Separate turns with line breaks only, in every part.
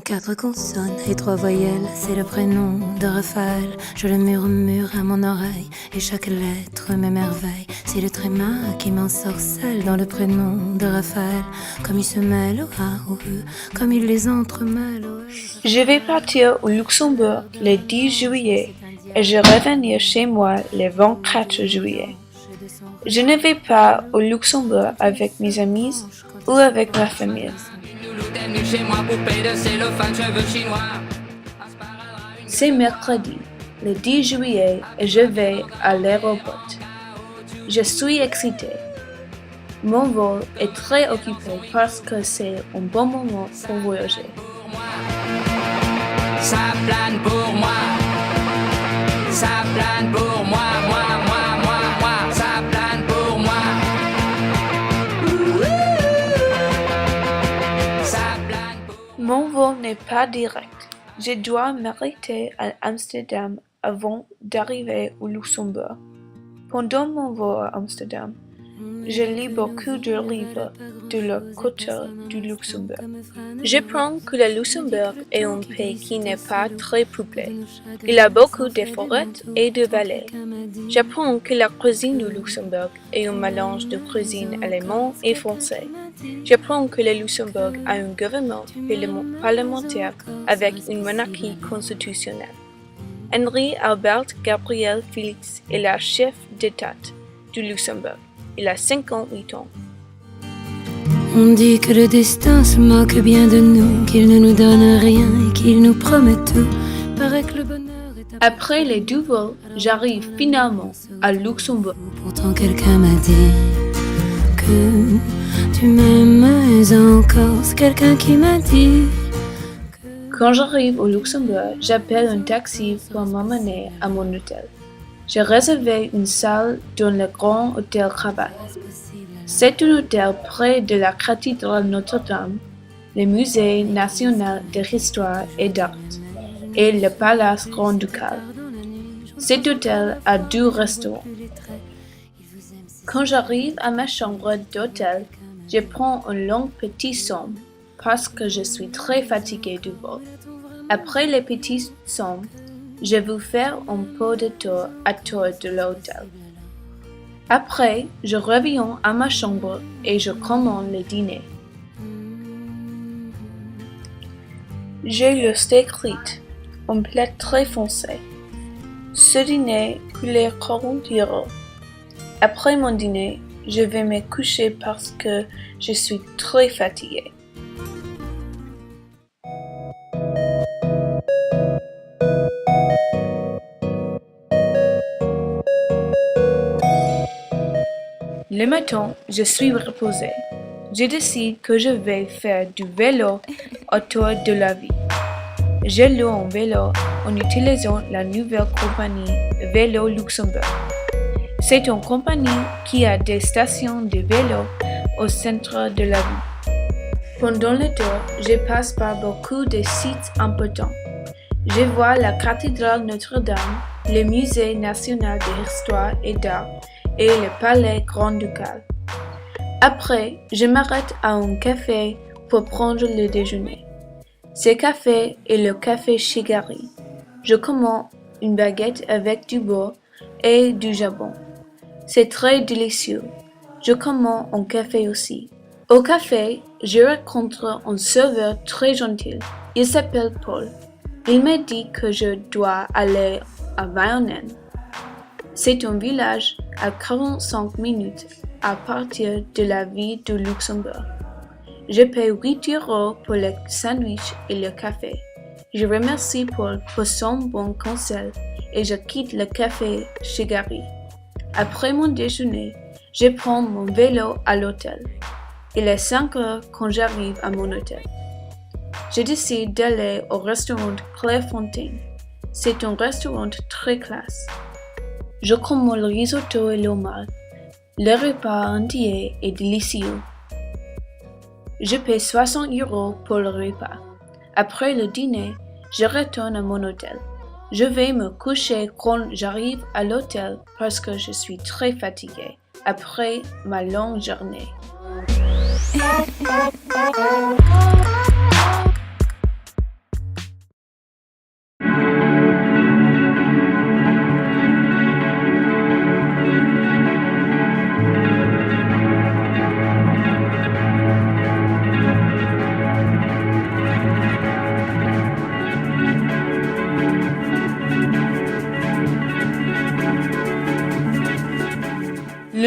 4 consonnes et 3 voyelles, c'est le prénom de Raphaël. Je le murmure à mon oreille et chaque lettre m'émerveille. C'est le tréma qui m'ensorcelle dans le prénom de Raphaël. Comme il se mêle au A, au E, comme il les entremêle au E.
Je vais partir au Luxembourg le 10 juillet et je revenir chez moi le 24 juillet. Je ne vais pas au Luxembourg avec mes amis ou avec ma famille. C'est mercredi, le 10 juillet, et je vais à l'aéroport. Je suis excitée. Mon vol est très occupé parce que c'est un bon moment pour voyager.
Ça plane pour moi. Ça plane pour moi, moi. Ça plane pour moi. Ça plane pour moi.
Mon vol n'est pas direct. Je dois m'arrêter à Amsterdam avant d'arriver au Luxembourg. Pendant mon vol à Amsterdam, je lis beaucoup de livres de la culture du Luxembourg. J'apprends que le Luxembourg est un pays qui n'est pas très peuplé. Il a beaucoup de forêts et de vallées. J'apprends que la cuisine du Luxembourg est un mélange de cuisine allemande et française. J'apprends que le Luxembourg a un gouvernement parlementaire avec une monarchie constitutionnelle. Henri Albert Gabriel Félix est le chef d'État du Luxembourg. Il a 58 ans.
On dit que le destin se moque bien de nous, qu'il ne nous donne rien et qu'il nous promet tout. Paraît que le bonheur est
Après les deux vols, j'arrive finalement à Luxembourg.
Pourtant quelqu'un m'a dit que tu m'aimes encore. C'est quelqu'un qui m'a dit.
Quand j'arrive au Luxembourg, j'appelle un taxi pour m'emmener à mon hôtel. J'ai réservé une salle dans le grand hôtel Rabat. C'est un hôtel près de la cathédrale Notre-Dame, le musée national d'histoire et d'art et le palace grand-ducal. Cet hôtel a 2 restaurants. Quand j'arrive à ma chambre d'hôtel, je prends une longue petite somme parce que je suis très fatiguée du vol. Après les petites sommes, je vais faire un peu de tour de l'hôtel. Après, je reviens à ma chambre et je commande le dîner. J'ai le steak frites, un plat très foncé. Ce dîner coûtait 40 €. Après mon dîner, je vais me coucher parce que je suis très fatiguée. Le matin, je suis reposée. Je décide que je vais faire du vélo autour de la ville. Je loue un vélo en utilisant la nouvelle compagnie Vélo Luxembourg. C'est une compagnie qui a des stations de vélo au centre de la ville. Pendant le tour, je passe par beaucoup de sites importants. Je vois la cathédrale Notre-Dame, le musée national d'histoire et d'art, et le palais grand-ducal. Après, je m'arrête à un café pour prendre le déjeuner. Ce café est le café Chigari. Je commande une baguette avec du beurre et du jambon. C'est très délicieux. Je commande un café aussi. Au café, je rencontre un serveur très gentil. Il s'appelle Paul. Il m'a dit que je dois aller à Vaionen. C'est un village à 45 minutes à partir de la ville de Luxembourg. Je paie 8 € pour le sandwich et le café. Je remercie Paul pour son bon conseil et je quitte le café Chigari. Après mon déjeuner, je prends mon vélo à l'hôtel. Il est 5 heures quand j'arrive à mon hôtel. Je décide d'aller au restaurant Clairefontaine. C'est un restaurant très classe. Je commande le risotto et l'homard. Le repas entier est délicieux. Je paie 60 € pour le repas. Après le dîner, je retourne à mon hôtel. Je vais me coucher quand j'arrive à l'hôtel parce que je suis très fatiguée après ma longue journée.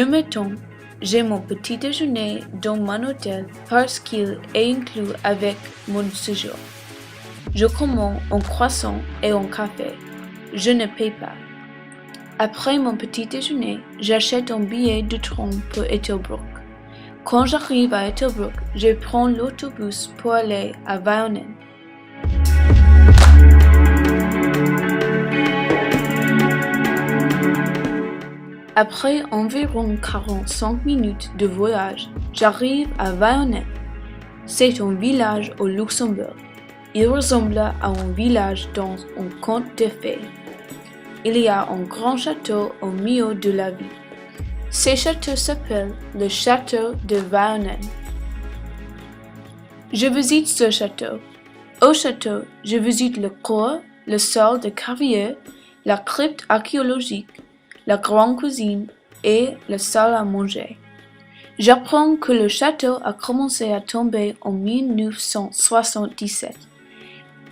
Le matin, j'ai mon petit déjeuner dans mon hôtel parce qu'il est inclus avec mon séjour. Je commande un croissant et un café. Je ne paie pas. Après mon petit déjeuner, j'achète un billet de train pour Ettelbruck. Quand j'arrive à Ettelbruck, je prends l'autobus pour aller à Vaionen. Après environ 45 minutes de voyage, j'arrive à Vaionen. C'est un village au Luxembourg. Il ressemble à un village dans un conte de fées. Il y a un grand château au milieu de la ville. Ce château s'appelle le château de Vaionen. Je visite ce château. Au château, je visite le cours, le salle de carrière, la crypte archéologique, la grande cuisine et la salle à manger. J'apprends que le château a commencé à tomber en 1977.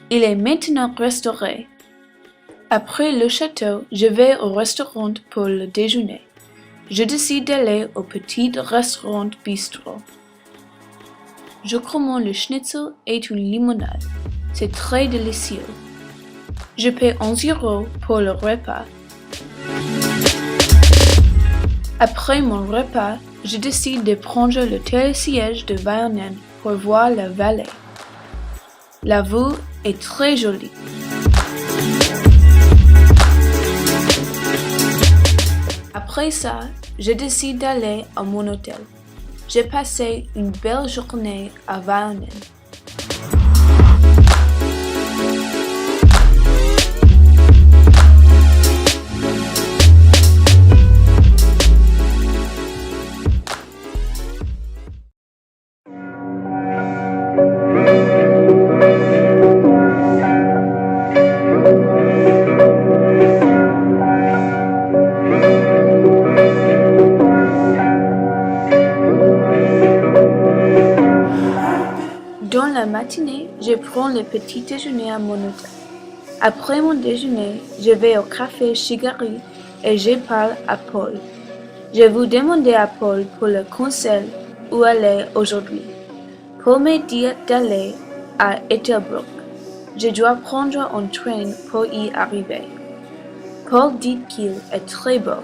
Il est maintenant restauré. Après le château, je vais au restaurant pour le déjeuner. Je décide d'aller au petit restaurant bistrot. Je commande le schnitzel et une limonade. C'est très délicieux. Je paie 11 € pour le repas. Après mon repas, je décide de prendre le télésiège de Vaionen pour voir la vallée. La vue est très jolie. Après ça, je décide d'aller à mon hôtel. J'ai passé une belle journée à Vaionen. Dans la matinée, je prends le petit déjeuner à mon hôtel. Après mon déjeuner, je vais au café Chigari et je parle à Paul. Je vous demandais à Paul pour le conseil où aller aujourd'hui. Paul me dit d'aller à Ettelbruck. Je dois prendre un train pour y arriver. Paul dit qu'il est très beau.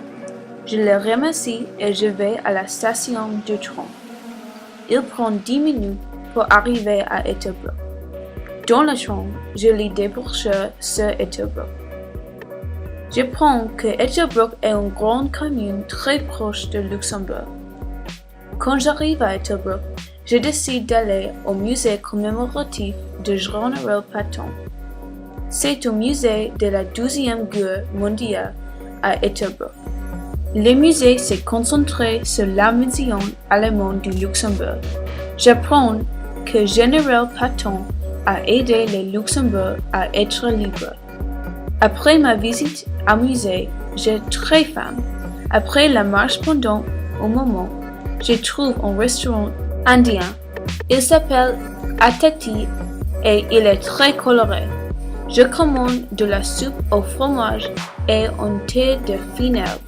Je le remercie et je vais à la station de train. Il prend 10 minutes pour arriver à Ettelbruck. Dans le train, je lis des brochures sur Ettelbruck. J'apprends que Ettelbruck est une grande commune très proche de Luxembourg. Quand j'arrive à Ettelbruck, je décide d'aller au musée commémoratif de Général Patton. C'est un musée de la Deuxième Guerre mondiale à Ettelbruck. Le musée s'est concentré sur l'invasion allemande du Luxembourg. J'apprends que Général Patton a aidé le Luxembourg à être libre. Après ma visite au musée, j'ai très faim. Après la marche pendant un moment, je trouve un restaurant indien. Il s'appelle Atati et il est très coloré. Je commande de la soupe au fromage et un thé de fines herbes.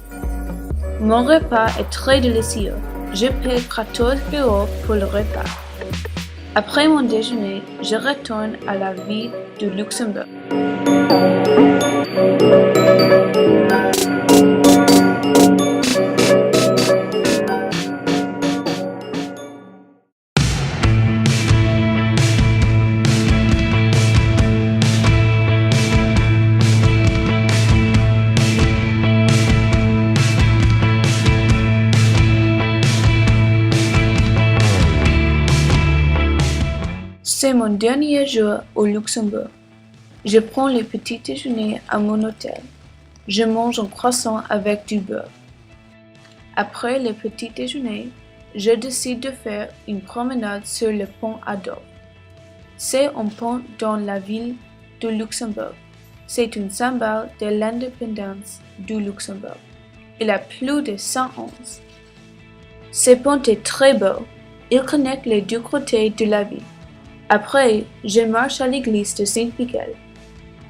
Mon repas est très délicieux. Je paie 14 € pour le repas. Après mon déjeuner, je retourne à la ville de Luxembourg. C'est mon dernier jour au Luxembourg. Je prends le petit déjeuner à mon hôtel. Je mange un croissant avec du beurre. Après le petit déjeuner, je décide de faire une promenade sur le pont Adolphe. C'est un pont dans la ville de Luxembourg. C'est un symbole de l'indépendance du Luxembourg. Il a plus de 100 ans. Ce pont est très beau. Il connecte les deux côtés de la ville. Après, je marche à l'église de Saint-Michel.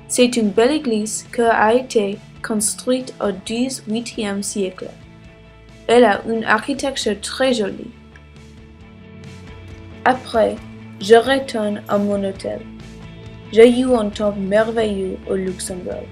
C'est une belle église qui a été construite au XVIIIe siècle. Elle a une architecture très jolie. Après, je retourne à mon hôtel. J'ai eu un temps merveilleux au Luxembourg.